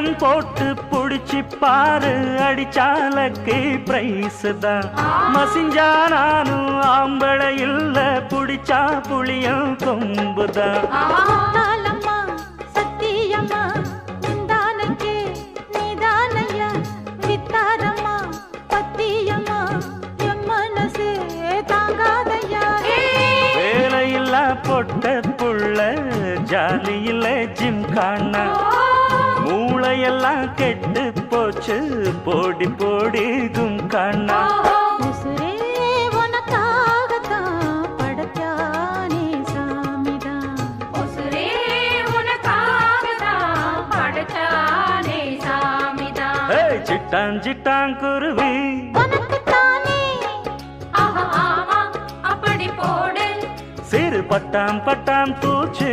திட்டம் போட்டு புடிச்சு பாரு, அடிச்சாலக்கு பிரைஸ் தான். மசிஞ்சா நானும் ஆம்பளை இல்ல, புடிச்சா புளியும் கொம்புதான். வேலையில்லா பொட்ட புள்ள, ஜாலியில ஜிம் காணா, மூளையெல்லாம் கெட்டு போச்சு, போடி போடி கும் காணா. சிட்டான் சிட்டான் குருவி அப்படி போடு, சிறு பட்டாம் பட்டாம் பூச்சி